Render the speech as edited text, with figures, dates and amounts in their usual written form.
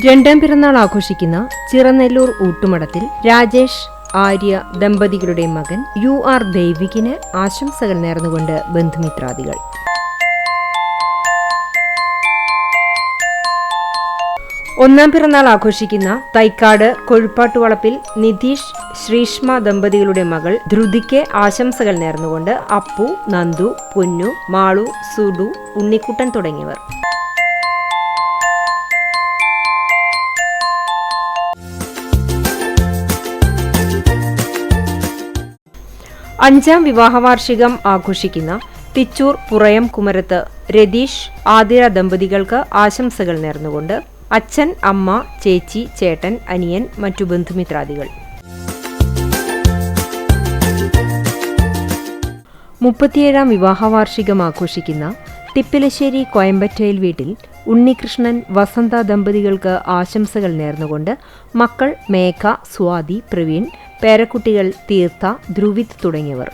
രണ്ടാം പിറന്നാൾ ആഘോഷിക്കുന്ന ചിറനെല്ലൂർ ഊട്ടുമടത്തിൽ രാജേഷ് ആര്യ ദമ്പതികളുടെ മകൻ UR ദൈവികിന് ആശംസകൾ നേർന്നുകൊണ്ട് ബന്ധുമിത്രാദികൾ. ഒന്നാം പിറന്നാൾ ആഘോഷിക്കുന്ന തൈക്കാട് കൊഴുപ്പാട്ടുവളപ്പിൽ നിതീഷ് ശ്രീഷ്മ ദമ്പതികളുടെ മകൾ ധ്രുതിക്ക് ആശംസകൾ നേർന്നുകൊണ്ട് അപ്പു, നന്ദു, പൊന്നു, മാളു, സുഡു, ഉണ്ണിക്കുട്ടൻ തുടങ്ങിയവർ. അഞ്ചാം വിവാഹവാർഷികം ആഘോഷിക്കുന്ന തിച്ചൂർ പുറയം കുമരത്ത് രതീഷ് ആതിര ദമ്പതികൾക്ക് ആശംസകൾ നേർന്നുകൊണ്ട് അച്ഛൻ, അമ്മ, ചേച്ചി, ചേട്ടൻ, അനിയൻ, മറ്റു ബന്ധുമിത്രാദികൾ. 37ാം വിവാഹവാർഷികം ആഘോഷിക്കുന്ന തിപ്പിലശ്ശേരി കോയമ്പറ്റയിൽ വീട്ടിൽ ഉണ്ണികൃഷ്ണൻ, വസന്ത ദമ്പതികൾക്ക് ആശംസകൾ നേർന്നുകൊണ്ട് മക്കൾ മേഘ, സ്വാതി, പ്രവീൺ, പേരക്കുട്ടികൾ തീർത്ഥ, ധ്രുവിത് തുടങ്ങിയവർ.